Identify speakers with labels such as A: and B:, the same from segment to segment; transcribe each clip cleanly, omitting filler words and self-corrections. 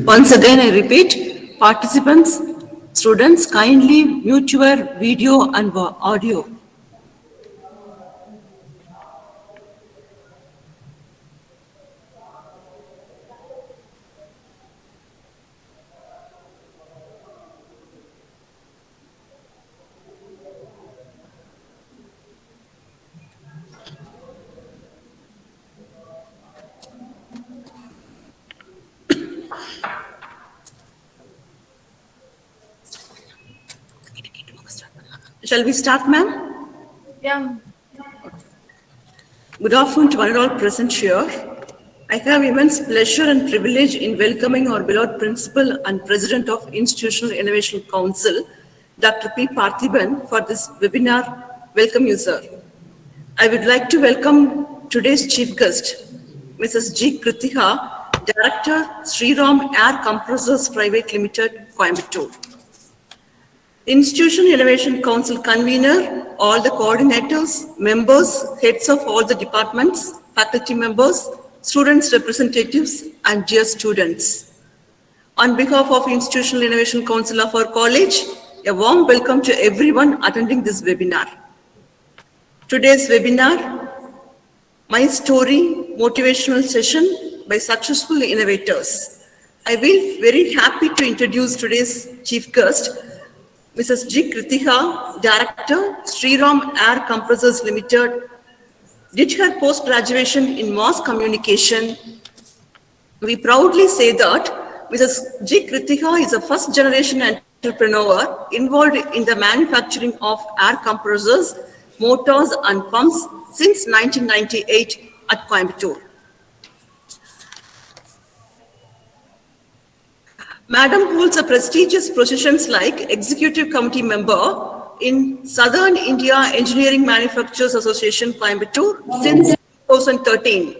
A: Once again, I repeat, participants, students, kindly mute your video and audio. Shall we start, ma'am?
B: Yeah.
A: Good afternoon to one and all present here. I have immense pleasure and privilege in welcoming our beloved Principal and President of Institutional Innovation Council, Dr. P. Parthiban, for this webinar. Welcome you, sir. I would like to welcome today's chief guest, Mrs. G. Kritiha, Director, Sriram Air Compressors Private Limited, Coimbatore. Institution Innovation Council convener, all the coordinators, members, heads of all the departments, faculty members, students representatives, and dear students. On behalf of Institutional Innovation Council of our college, a warm welcome to everyone attending this webinar. Today's webinar, My Story Motivational Session by Successful Innovators. I will very happy to introduce today's chief guest, Mrs. G. Kritiha, Director, Sriram Air Compressors Limited, did her post-graduation in mass communication. We proudly say that Mrs. G. Kritiha is a first-generation entrepreneur involved in the manufacturing of air compressors, motors, and pumps since 1998 at Coimbatore. Madam holds a prestigious positions like Executive Committee Member in Southern India Engineering Manufacturers Association, Coimbatore, since 2013.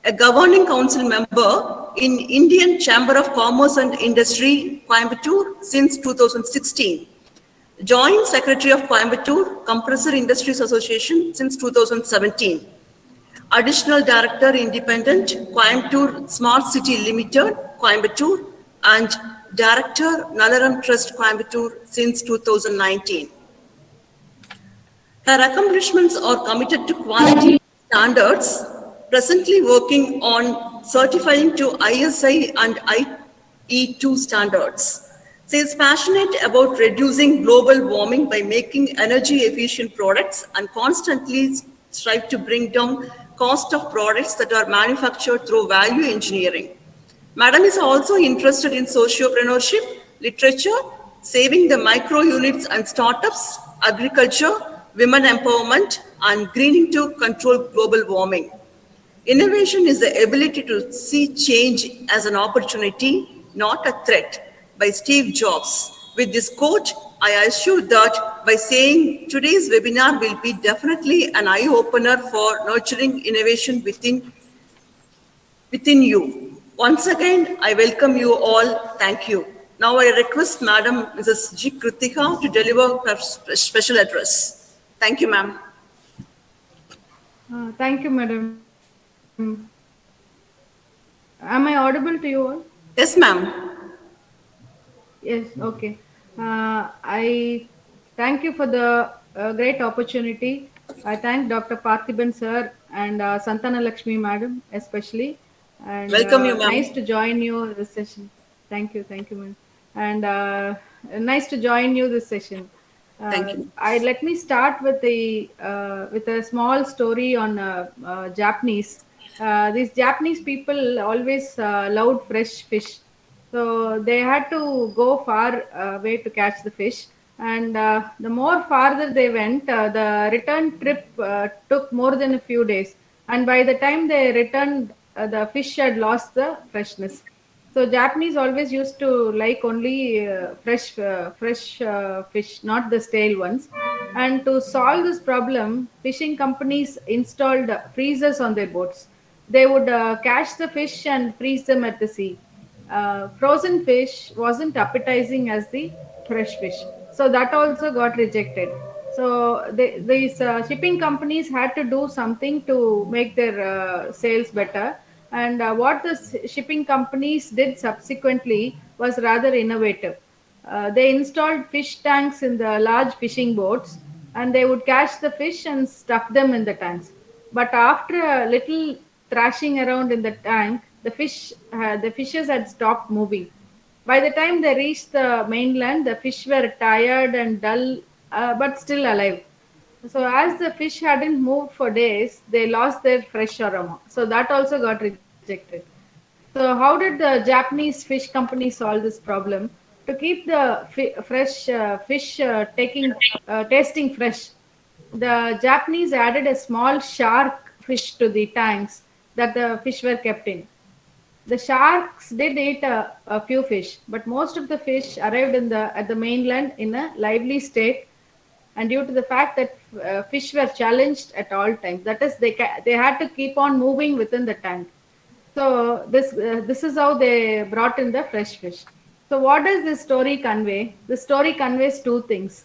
A: A Governing Council Member in Indian Chamber of Commerce and Industry, Coimbatore, since 2016. Joint Secretary of Coimbatore Compressor Industries Association since 2017. Additional Director Independent, Coimbatore Smart City Limited, Coimbatore, and Director, Nalaram Trust, Coimbatore, since 2019. Her accomplishments are committed to quality standards, presently working on certifying to ISI and IE2 standards. She is passionate about reducing global warming by making energy-efficient products and constantly strive to bring down cost of products that are manufactured through value engineering. Madam is also interested in sociopreneurship, literature, saving the micro units and startups, agriculture, women empowerment, and greening to control global warming. Innovation is the ability to see change as an opportunity, not a threat, by Steve Jobs. With this quote, I assure that by saying today's webinar will be definitely an eye-opener for nurturing innovation within you. Once again, I welcome you all. Thank you. Now I request Madam Mrs. G. Kritiha to deliver her special address. Thank you, ma'am.
B: Thank you, madam. Am I audible to you all?
A: Yes, ma'am.
B: Yes, okay. I thank you for the great opportunity. I thank Dr. Parthiban sir and Santana Lakshmi madam especially. And
A: Welcome you, ma'am.
B: nice to join you this session. Thank you, ma'am. And nice to join you this session.
A: Thank you.
B: Let me start with a small story on Japanese. These Japanese people always loved fresh fish, so they had to go far way to catch the fish. And the more farther they went, the return trip took more than a few days. And by the time they returned, the fish had lost the freshness. So Japanese always used to like only fresh fish, not the stale ones. And to solve this problem, fishing companies installed freezers on their boats. They would catch the fish and freeze them at the sea. Frozen fish wasn't appetizing as the fresh fish, so that also got rejected. So these shipping companies had to do something to make their sales better. And what the shipping companies did subsequently was rather innovative. They installed fish tanks in the large fishing boats, and they would catch the fish and stuff them in the tanks. But after a little thrashing around in the tank, the fishes had stopped moving. By the time they reached the mainland, the fish were tired and dull, but still alive. So, as the fish hadn't moved for days, they lost their fresh aroma. So, that also got rejected. So, how did the Japanese fish company solve this problem? To keep the fresh fish tasting fresh, the Japanese added a small shark fish to the tanks that the fish were kept in. The sharks did eat a few fish, but most of the fish arrived at the mainland in a lively state, and due to the fact that fish were challenged at all times, that is, they had to keep on moving within the tank. So this is how they brought in the fresh fish. So what does this story convey? The story conveys two things.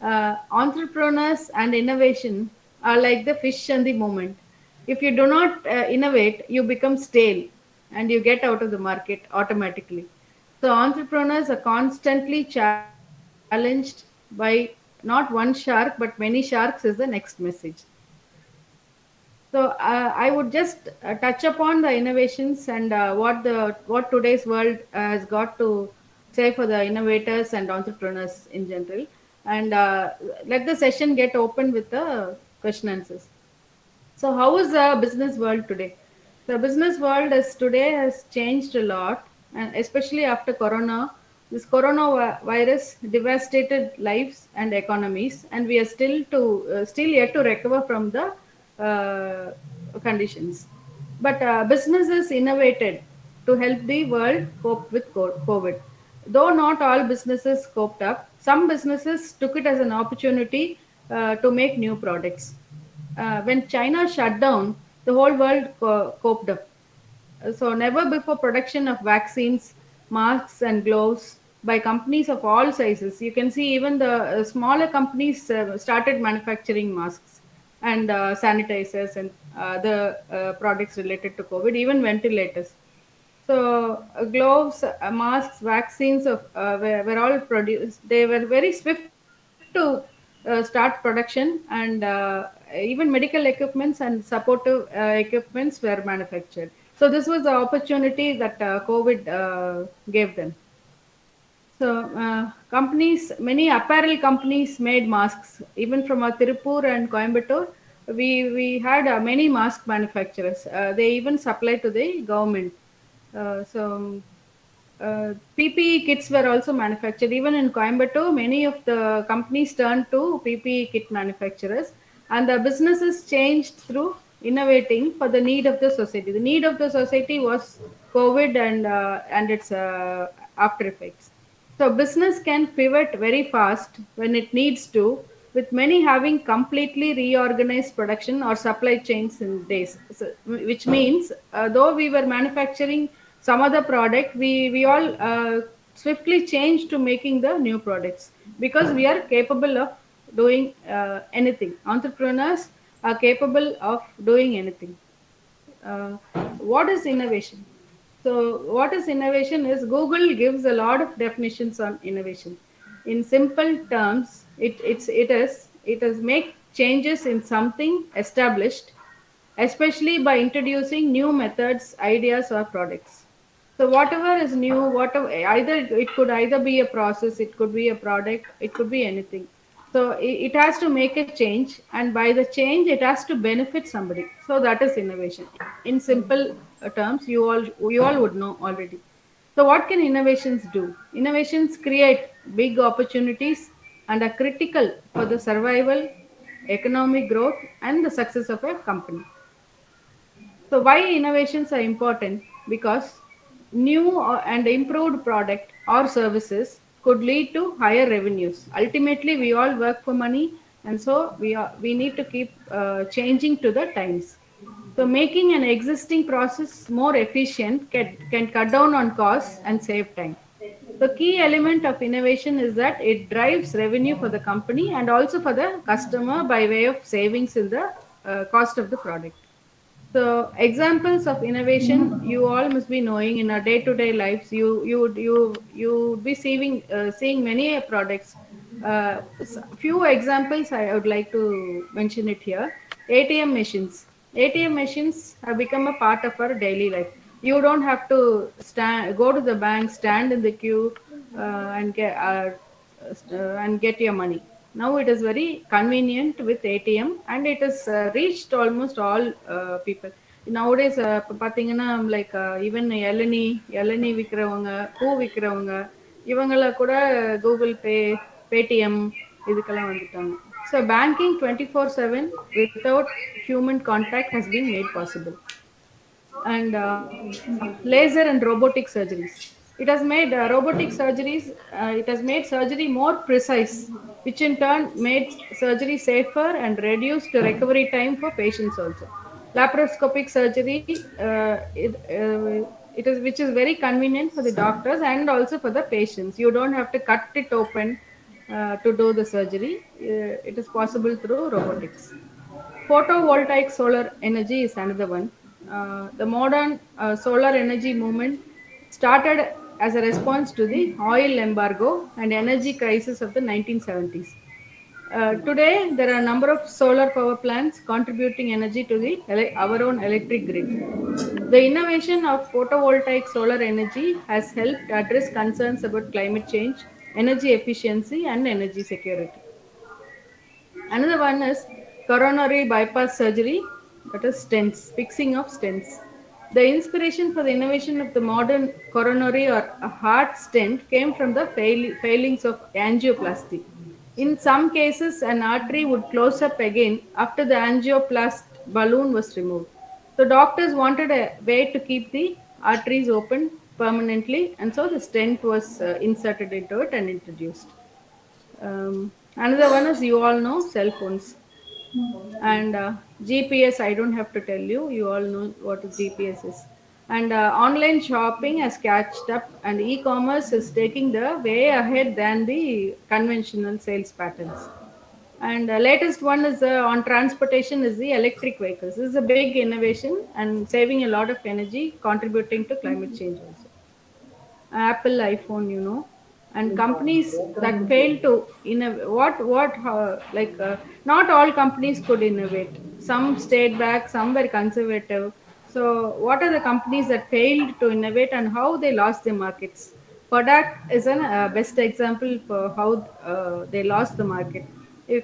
B: Entrepreneurs and innovation are like the fish and the moment. If you do not innovate, you become stale and you get out of the market automatically. So entrepreneurs are constantly challenged by not one shark but many sharks is the next message. So I would just touch upon the innovations and what today's world has got to say for the innovators and entrepreneurs in general, and let the session get open with the question answers. So, how is the business world today? The business world is today has changed a lot, and especially after Corona. This coronavirus devastated lives and economies, and we are still yet to recover from the conditions. But businesses innovated to help the world cope with COVID. Though not all businesses coped up, some businesses took it as an opportunity to make new products. When China shut down, the whole world coped up. So, never before production of vaccines, masks, and gloves by companies of all sizes. You can see even the smaller companies started manufacturing masks and sanitizers and other products related to COVID, even ventilators. So, gloves, masks, vaccines were all produced. They were very swift to start production, and even medical equipments and supportive equipments were manufactured. So, this was the opportunity that COVID gave them. So, many apparel companies made masks. Even from Tirupur and Coimbatore, we had many mask manufacturers. They even supply to the government. PPE kits were also manufactured. Even in Coimbatore, many of the companies turned to PPE kit manufacturers, and the businesses changed through innovating for the need of the society. The need of the society was COVID and its after effects. So business can pivot very fast when it needs to, with many having completely reorganized production or supply chains in days. So, which means, though we were manufacturing some other product, we all swiftly changed to making the new products because we are capable of doing anything. Entrepreneurs are capable of doing anything. uh, what is innovation? So, what is innovation is Google gives a lot of definitions on innovation. In simple terms, it is make changes in something established, especially by introducing new methods, ideas, or products. So whatever is new, whatever either it could either be a process, it could be a product, it could be anything. So it has to make a change, and by the change, it has to benefit somebody. So that is innovation. In simple terms, you all would know already. So what can innovations do? Innovations create big opportunities and are critical for the survival, economic growth, and the success of a company. So why innovations are important? Because new and improved product or services could lead to higher revenues. Ultimately, we all work for money, and so we need to keep changing to the times. So making an existing process more efficient can cut down on costs and save time. The key element of innovation is that it drives revenue for the company and also for the customer by way of savings in the cost of the product. So examples of innovation you all must be knowing in our day-to-day lives. You would be seeing many products. Few examples I would like to mention it here. ATM machines. ATM machines have become a part of our daily life. You don't have to go to the bank, stand in the queue, and get your money. Now it is very convenient with ATM, and it has reached almost all people. Nowadays, பார்த்தீங்கன்னா like even இளநீ விற்கிறவங்க, பூ விற்கிறவங்க, இவங்கள கூட Google Pay, Paytm இதுக்கெல்லாம் வந்துட்டாங்க. So banking 24/7 without human contact has been made possible. And laser and robotic surgeries. It has made surgery more precise, which in turn made surgery safer and reduced the recovery time for patients also. Laparoscopic surgery, it is which is very convenient for the doctors and also for the patients. You don't have to cut it open to do the surgery. It is possible through robotics. Photovoltaic solar energy is another one. The modern solar energy movement started as a response to the oil embargo and energy crisis of the 1970s. Today, there are a number of solar power plants contributing energy to our own electric grid. The innovation of photovoltaic solar energy has helped address concerns about climate change, energy efficiency, and energy security. Another one is coronary bypass surgery, that is stents, fixing of stents. The inspiration for the innovation of the modern coronary or a heart stent came from the failings of angioplasty. In some cases, an artery would close up again after the angioplast balloon was removed. So, doctors wanted a way to keep the arteries open permanently, and so the stent was inserted into it and introduced. Another one is you all know cell phones. And GPS, I don't have to tell you, you all know what GPS is. And online shopping has catched up, and e-commerce is taking the way ahead than the conventional sales patterns. And latest one is on transportation is the electric vehicles. This is a big innovation and saving a lot of energy, contributing to climate change also. Apple iPhone, and companies that fail to innovate. Not all companies could innovate. Some stayed back, some were conservative. So, what are the companies that failed to innovate and how they lost their markets? Kodak is a best example for how they lost the market.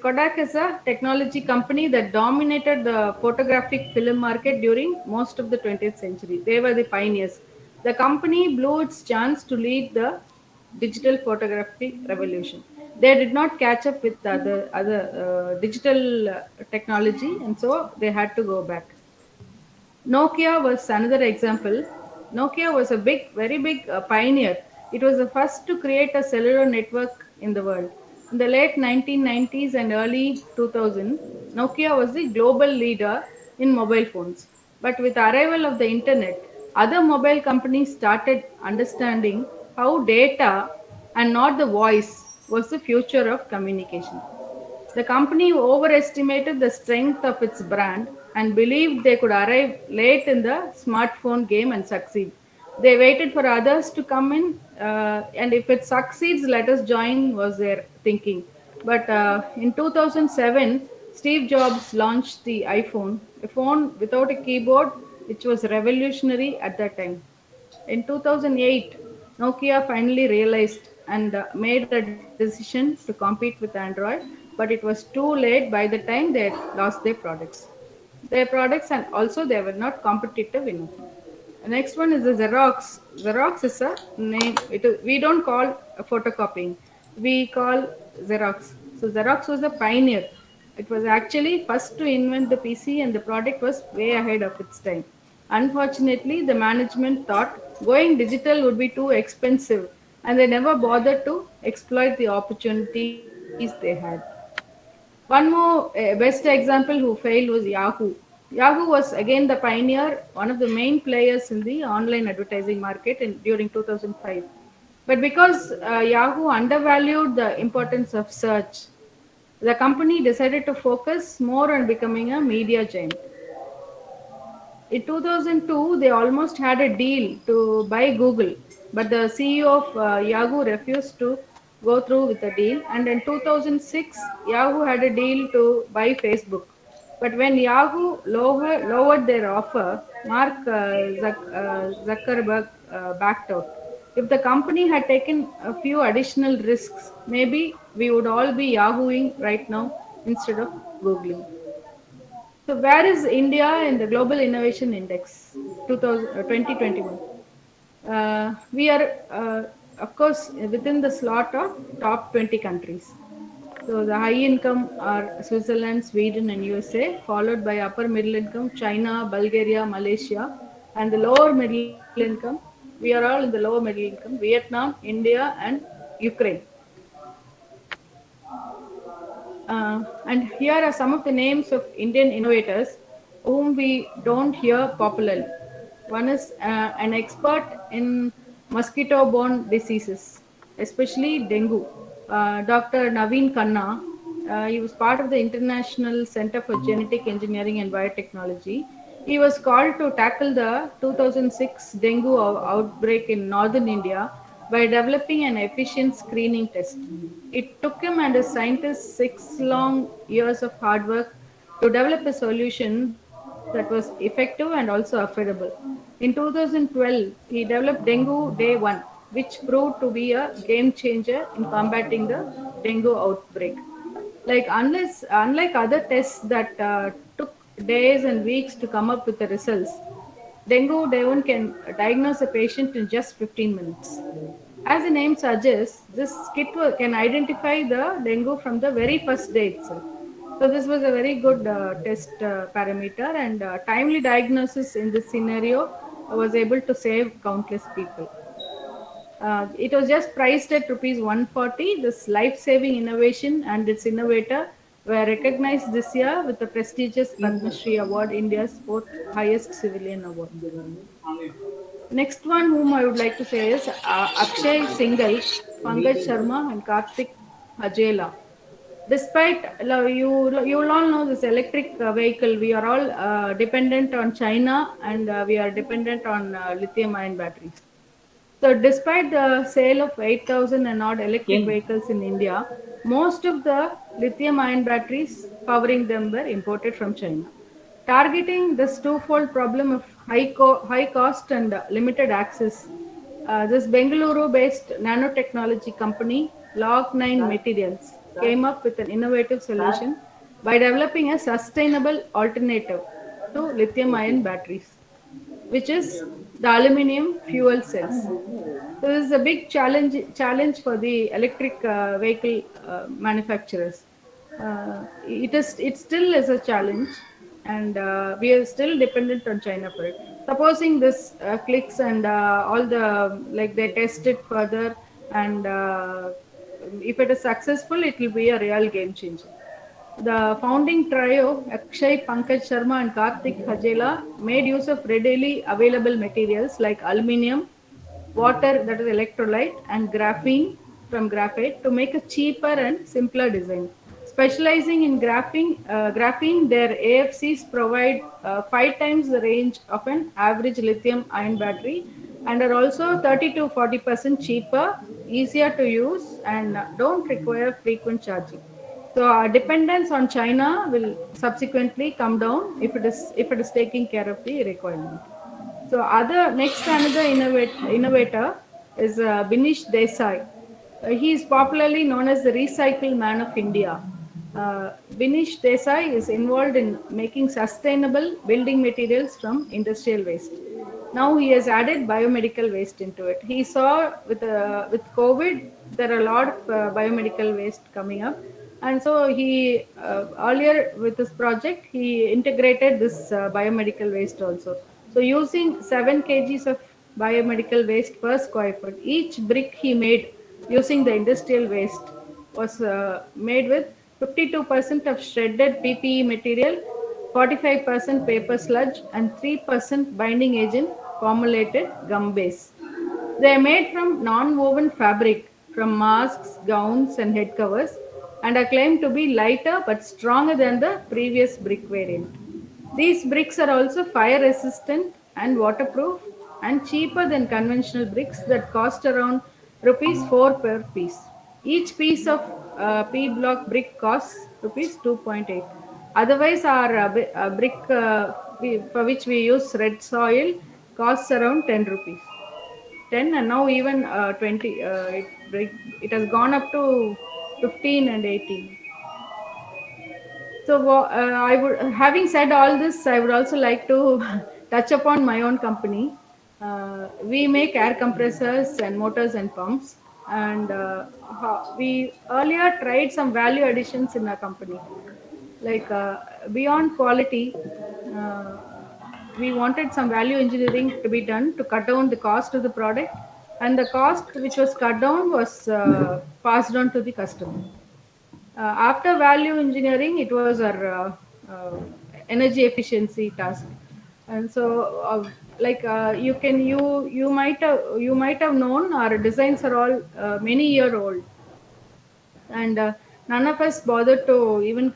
B: Kodak is a technology company that dominated the photographic film market during most of the 20th century. They were the pioneers. The company blew its chance to lead the digital photography revolution. They did not catch up with the other digital technology, and so they had to go back. Nokia was another example. Nokia was a very big pioneer. It was the first to create a cellular network in the world. In the late 1990s and early 2000, Nokia was the global leader in mobile phones. But with the arrival of the internet, other mobile companies started understanding how data and not the voice was the future of communication. The company overestimated the strength of its brand and believed they could arrive late in the smartphone game and succeed. They waited for others to come in, and if it succeeds, let us join, was their thinking. But in 2007, Steve Jobs launched the iPhone, a phone without a keyboard, which was revolutionary at that time. In 2008, Nokia finally realized and made a decision to compete with Android, but it was too late by the time they had lost their products. Their products, and also they were not competitive enough. The next one is the Xerox. Xerox is a name. We don't call photocopying. We call Xerox. So Xerox was a pioneer. It was actually first to invent the PC, and the product was way ahead of its time. Unfortunately, the management thought going digital would be too expensive, and they never bothered to exploit the opportunities they had. One more best example who failed was Yahoo. Yahoo was again the pioneer, one of the main players in the online advertising market during 2005. But because Yahoo undervalued the importance of search, the company decided to focus more on becoming a media giant. In 2002, they almost had a deal to buy Google, but the CEO of Yahoo refused to go through with the deal. And in 2006, Yahoo had a deal to buy Facebook. But when Yahoo lowered their offer, Mark Zuckerberg backed out. If the company had taken a few additional risks, maybe we would all be Yahooing right now instead of Googling. So, where is India in the Global Innovation Index 2021? We are, of course, within the slot of top 20 countries. So, the high income are Switzerland, Sweden, and USA, followed by upper middle income China, Bulgaria, Malaysia, and the lower middle income. We are all in the lower middle income Vietnam, India, and Ukraine. And here are some of the names of Indian innovators whom we don't hear popularly. One is an expert in mosquito borne diseases, especially dengue, Dr. Naveen Khanna. He was part of the International Center for Genetic Engineering and Biotechnology. He was called to tackle the 2006 dengue outbreak in northern India by developing an efficient screening test. It took him and his scientists 6 long years of hard work to develop a solution that was effective and also affordable. In 2012, he developed Dengue Day 1, which proved to be a game changer in combating the dengue outbreak. Unlike other tests that took days and weeks to come up with the results, Dengue Devon can diagnose a patient in just 15 minutes. As the name suggests, this can identify the dengue from the very first day itself. So this was a very good test parameter, and timely diagnosis in this scenario was able to save countless people. It was just priced at rupees 140. This life-saving innovation and its innovator were recognized this year with the prestigious Padma Shri Award, India's fourth highest civilian award. Next one, whom I would like to say is Akshay Singhal, Pankaj Sharma, and Karthik Hajela. Despite you will all know this electric vehicle, we are all dependent on China, and we are dependent on lithium-ion batteries. So, despite the sale of 8,000 and odd electric vehicles in India, most of the lithium ion batteries powering them were imported from China. Targeting this twofold problem of high cost and limited access, this Bengaluru based nanotechnology company, Log9 Materials, came up with an innovative solution by developing a sustainable alternative to lithium ion batteries, which is the aluminium fuel cells. So this is a big challenge for the electric vehicle manufacturers. It still is a challenge, and we are still dependent on China for it. Supposing this clicks and all the like they test it further, and if it is successful, it will be a real game changer. The founding trio, Akshay, Pankaj Sharma, and Karthik Hajela, made use of readily available materials like aluminium, water, that is electrolyte, and graphene from graphite to make a cheaper and simpler design. Specializing in graphene, their AFCs provide 5 times the range of an average lithium ion battery and are also 30 to 40% cheaper, easier to use, and don't require frequent charging. So our dependence on China will subsequently come down if it is taking care of the requirement. So another innovator is Binish Desai. He is popularly known as the Recycle Man of India. Binish Desai is involved in making sustainable building materials from industrial waste. Now he has added biomedical waste into it. He saw with COVID there are a lot of biomedical waste coming up, and so he earlier with this project he integrated this biomedical waste also. So using 7 kgs of biomedical waste per square foot, each brick he made using the industrial waste was made with 52% of shredded PPE material, 45% paper sludge, and 3% binding agent formulated gum base. They are made from non-woven fabric from masks, gowns, and head covers, and are claimed to be lighter but stronger than the previous brick variant. These bricks are also fire resistant and waterproof and cheaper than conventional bricks that cost around rupees 4 per piece. Each piece of P block brick costs rupees 2.8. Otherwise, our brick for which we use red soil costs around 10 rupees. 10 and now even 20. It has gone up to 15 and 18. So, I would, having said all this, I would also like to touch upon my own company. We make air compressors and motors and pumps, and we earlier tried some value additions in our company, like beyond quality. Uh, we wanted some value engineering to be done to cut down the cost of the product, and the cost which was cut down was passed on to the customer. After value engineering, it was our energy efficiency task, and so you might have known our designs are all many-year old, and none of us bothered to even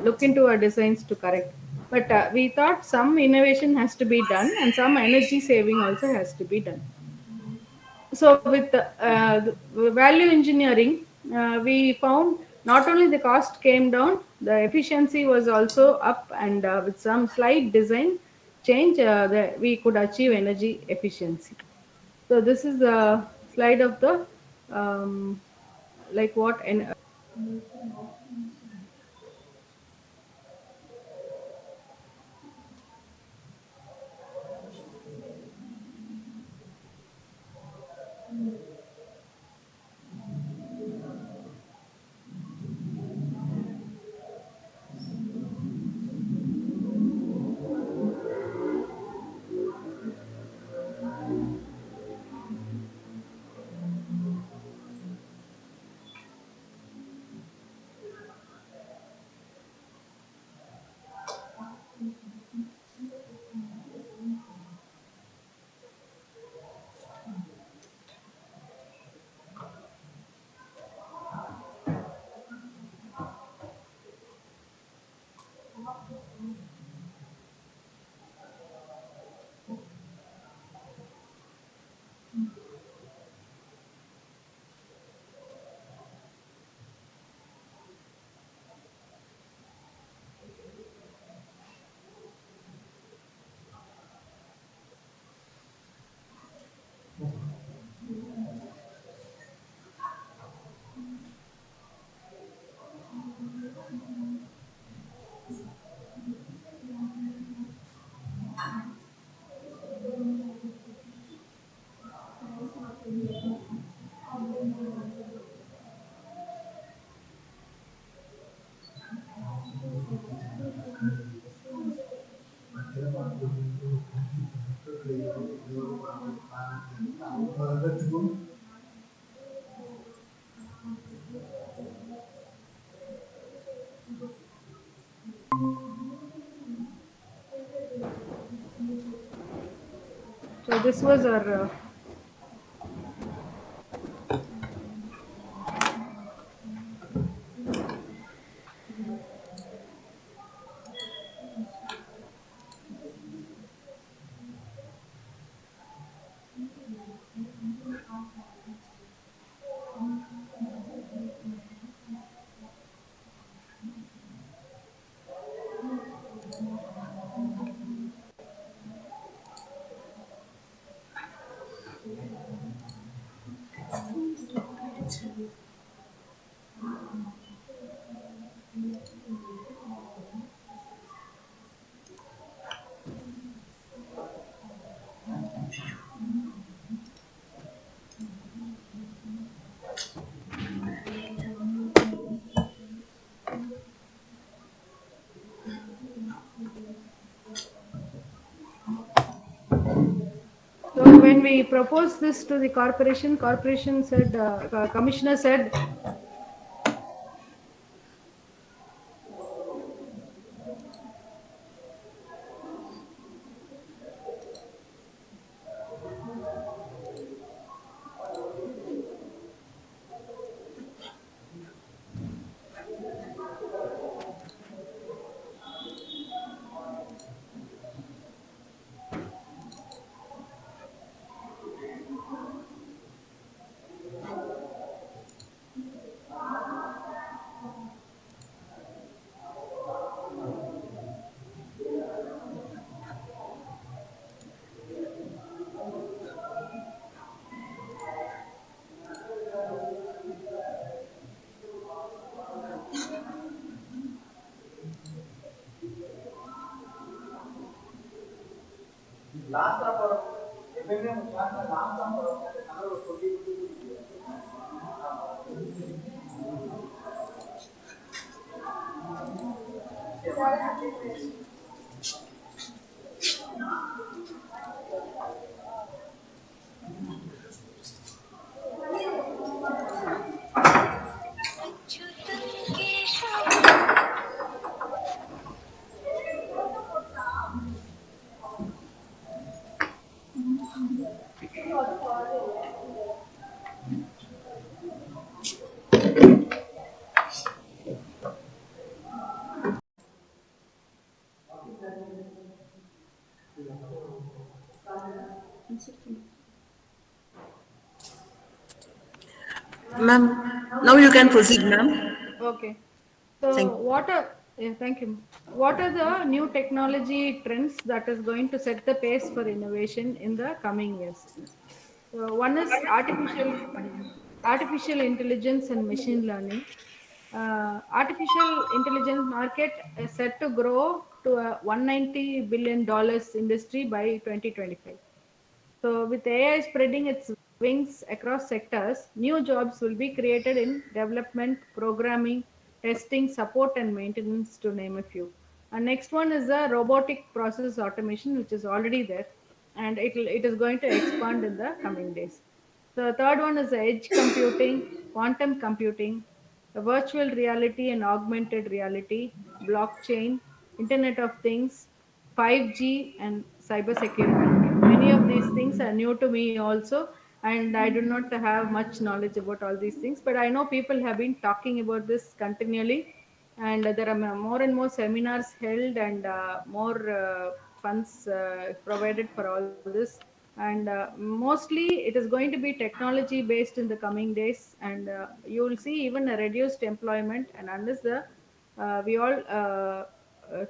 B: look into our designs to correct. But we thought some innovation has to be done, and some energy saving also has to be done. So with the value engineering, we found not only the cost came down, the efficiency was also up, and with some slight design change, we could achieve energy efficiency. So this is the slide of the um, like what and so this was our so when we proposed this to the corporation said, commissioner said,
A: Ma'am, now you can proceed, ma'am.
B: Okay. So,
A: Thank
B: yeah, thank you. What are the new technology trends that is going to set the pace for innovation in the coming years? So, one is artificial intelligence and machine learning. Artificial intelligence market is set to grow to a $190 billion industry by 2025. So, with AI spreading its wings across sectors, new jobs will be created in development, programming, testing, support, and maintenance, to name a few. And next one is the robotic process automation, which is already there, and it is going to expand in the coming days. The third one is the edge computing, quantum computing, the virtual reality and augmented reality, blockchain, Internet of Things, 5G, and cybersecurity. Many of these things are new to me also, and I do not have much knowledge about all these things. But I know people have been talking about this continually, and there are more and more seminars held, and more funds provided for all this. And mostly it is going to be technology based in the coming days, and you will see even a reduced employment. And unless the we all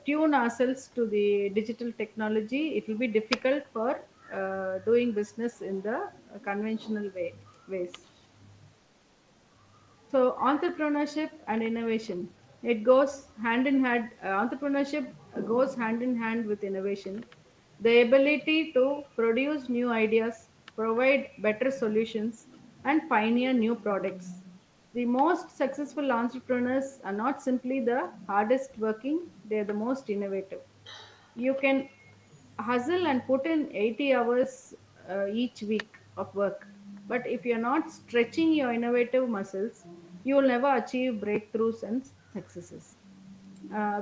B: tune ourselves to the digital technology, it will be difficult for doing business in the conventional ways. So entrepreneurship and innovation, it goes hand in hand. Entrepreneurship goes hand in hand with innovation. The ability to produce new ideas, provide better solutions, and pioneer new products. The most successful entrepreneurs are not simply the hardest working; they are the most innovative. You can hustle and put in 80 hours each week of work, but if you're not stretching your innovative muscles, you will never achieve breakthroughs and successes.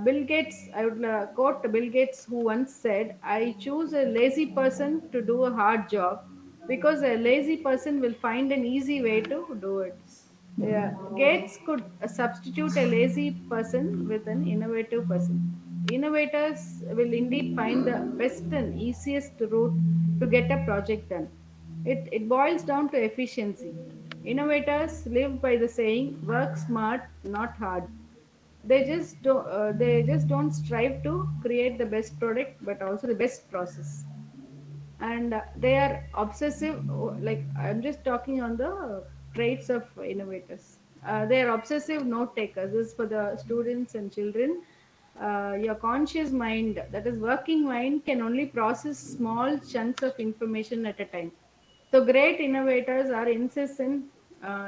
B: Bill Gates, I would quote Bill Gates, who once said, I choose a lazy person to do a hard job because a lazy person will find an easy way to do it. Yeah, Gates could substitute a lazy person with an innovative person. Innovators will indeed find the best and easiest route to get a project done. It boils down to efficiency. Innovators live by the saying, work smart, not hard. They just don't strive to create the best product, but also the best process. And they are obsessive. Like, I'm just talking on the traits of innovators. They are obsessive note takers. This is for the students and children. Your conscious mind, that is working mind, can only process small chunks of information at a time. So great innovators are incessant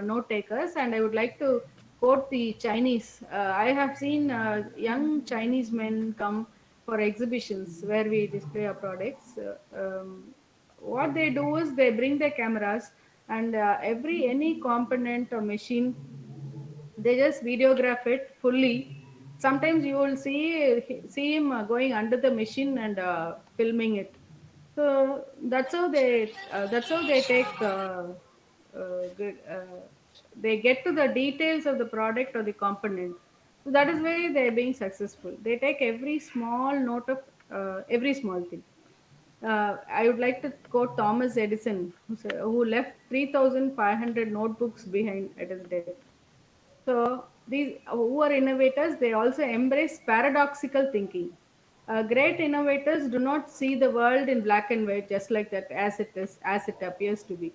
B: note takers, and I would like to quote the Chinese. I have seen young Chinese men come for exhibitions where we display our products. What they do is they bring their cameras, and every any component or machine, they just videograph it fully. Sometimes you will see him going under the machine and filming it. So that's how they take good, they get to the details of the product or the component. So that is why they are being successful. They take every small note of every small thing. I would like to quote Thomas Edison, who left 3,500 notebooks behind at his death. So these who are innovators, they also embrace paradoxical thinking. Great innovators do not see the world in black and white, just like that, as it is, as it appears to be.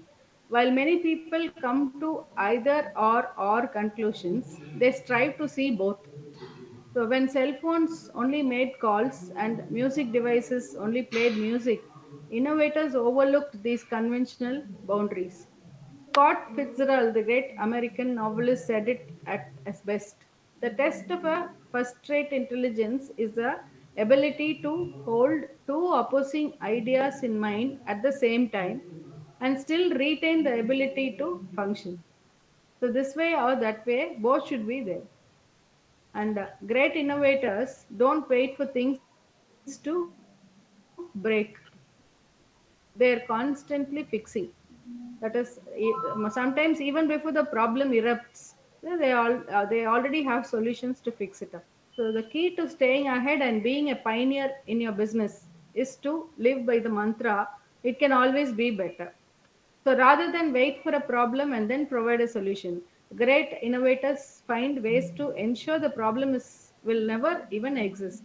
B: While many people come to either or conclusions, they strive to see both. So when cell phones only made calls and music devices only played music, Innovators overlooked these conventional boundaries. Scott Fitzgerald, the great American novelist, said it as best. The test of a first-rate intelligence is the ability to hold two opposing ideas in mind at the same time and still retain the ability to function. So this way or that way, both should be there. And great innovators don't wait for things to break. They're constantly fixing. That is, sometimes even before the problem erupts, they already have solutions to fix it up. So the key to staying ahead and being a pioneer in your business is to live by the mantra, it can always be better. So rather than wait for a problem and then provide a solution, great innovators find ways to ensure the problem will never even exist.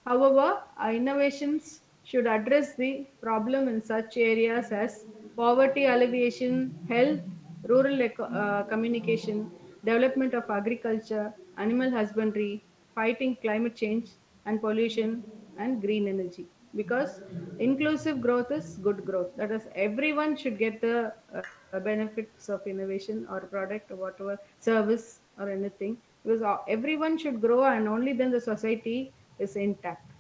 B: However, our innovations should address the problem in such areas as poverty alleviation, health, communication, development of agriculture, animal husbandry, fighting climate change and pollution, and green energy. Because inclusive growth is good growth. That is, everyone should get the benefits of innovation or product or whatever service or anything. Because everyone should grow, and only then the society is intact.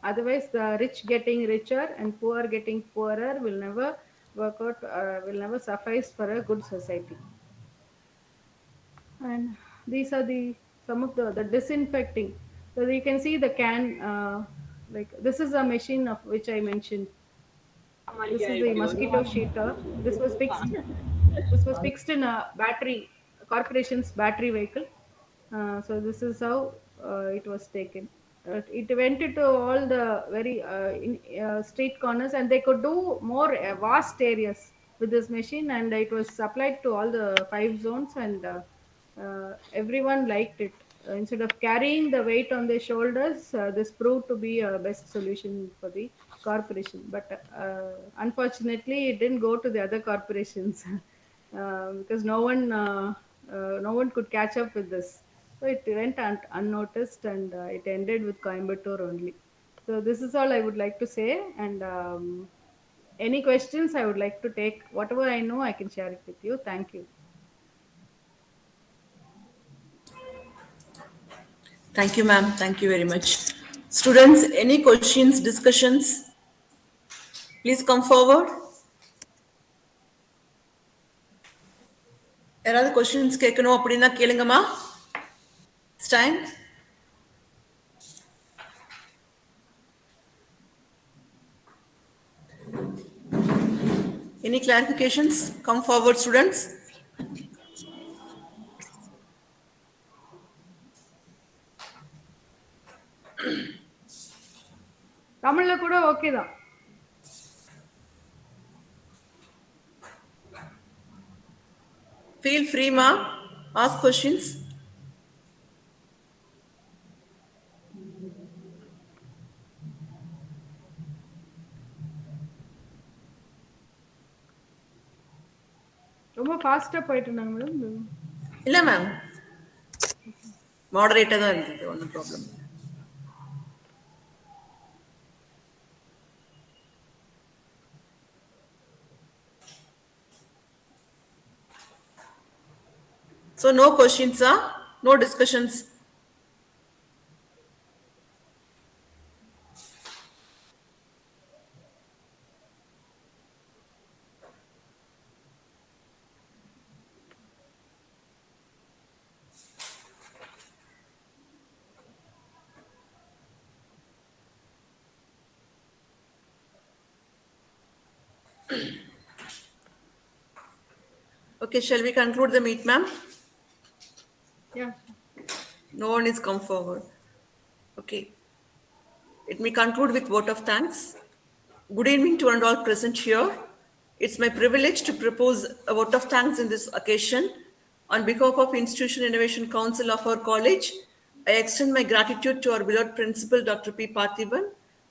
B: Otherwise, the rich getting richer and poor getting poorer will never work out, will never suffice for a good society. And these are the some of the disinfecting. So you can see the can, like this is a machine of which I mentioned. This is the mosquito sheeter. This was fixed in a battery, a corporation's battery vehicle. So this is how it was taken. It went into all the very street corners, and they could do more vast areas with this machine, and it was supplied to all the 5 zones, and everyone liked it. Instead of carrying the weight on their shoulders, this proved to be a best solution for the corporation. But unfortunately, it didn't go to the other corporations because no one could catch up with this. So it went unnoticed, and it ended with Coimbatore only. So this is all I would like to say. And any questions I would like to take. Whatever I know, I can share it with you. Thank you.
A: Thank you, ma'am. Thank you very much. Students, any questions, discussions? Please come forward. யாராவது questions கேட்கணும் அப்படின்னா கேளுங்கம்மா. It's time. Any clarifications? Come forward, students.
B: தமிழ்ல கூட okay தான்.
A: Feel free, ma. Ask questions.
B: ரொம்ப ஃபாஸ்டா போயிட்டு இருந்தாங்க மேடம்.
A: இல்லை மேம், மாடரேட்டாக தான் இருந்தது, ஒன்றும் problem. So no questions, no discussions. Okay, shall we conclude the meet, ma'am?
B: Yeah.
A: No one is come forward. Okay. Let me conclude with vote of thanks. Good evening to one and all present here. It's my privilege to propose a vote of thanks in this occasion. On behalf of Institution Innovation Council of our college, I extend my gratitude to our beloved principal, Dr. P. Parthiban,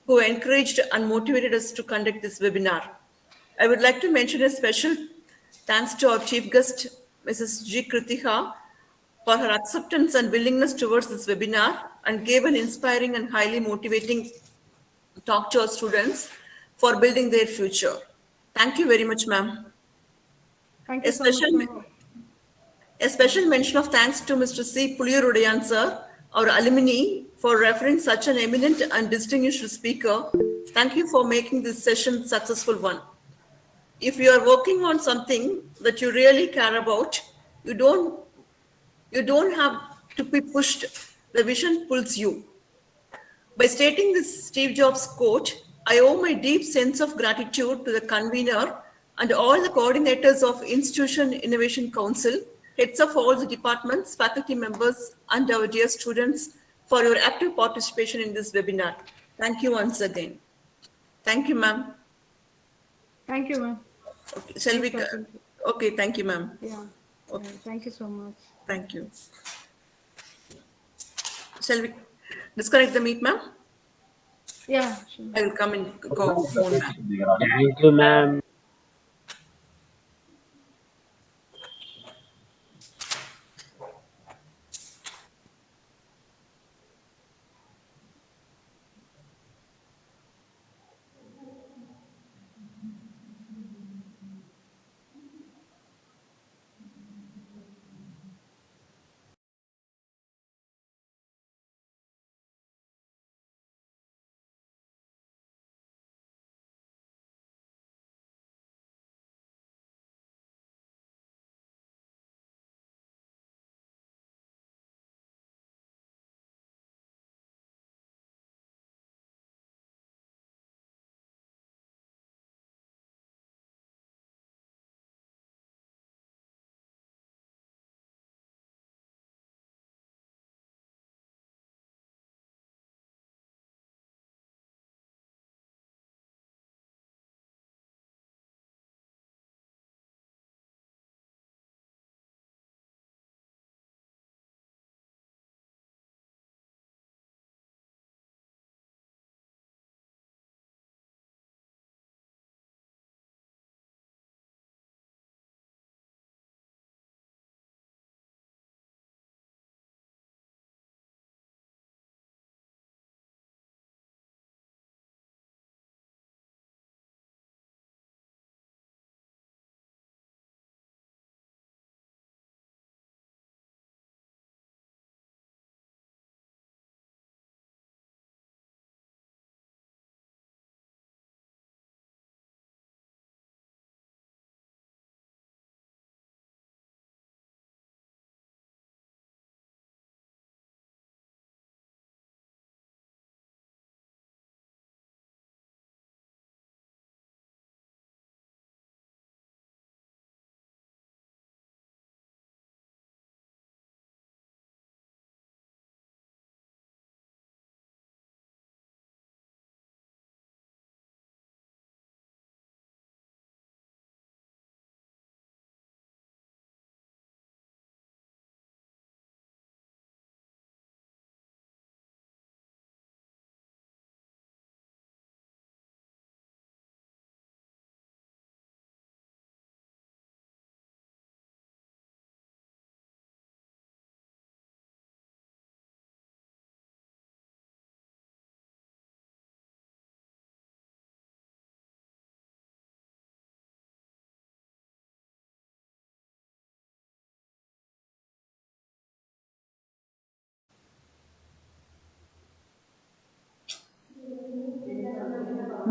A: who encouraged and motivated us to conduct this webinar. I would like to mention a special thanks to our chief guest, Mrs. G. Kritika, for her acceptance and willingness towards this webinar and gave an inspiring and highly motivating talk to our students. for building their future. Thank you very much, ma'am.
B: Thank
A: A
B: you so much,
A: special,
B: ma'am.
A: a special mention of thanks to Mr. C. Puliyarudayan, sir, our alumni, for referring such an eminent and distinguished speaker. Thank you for making this session successful one. If you are working on something that you really care about, you don't you don't have to be pushed. The vision pulls you. By stating this Steve Jobs quote, I owe my deep sense of gratitude to the convener and all the coordinators of Institution Innovation Council, heads of all the departments, faculty members, and our dear students for your active participation in this webinar. Thank you once again. Thank you, ma'am.
B: Thank you, ma'am.
A: Okay, shall
B: Nice
A: we?
B: talking to you.
A: Okay, thank you, ma'am.
B: Yeah. Yeah.
A: Okay,
B: Thank you so much.
A: thank you. Shall we disconnect the meet, ma'am?
B: Yeah, sure.
A: I will come and go phone, ma'am.
C: Thank you, ma'am.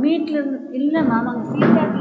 D: மீட்ல இல்லை ma'am அங்கே feedback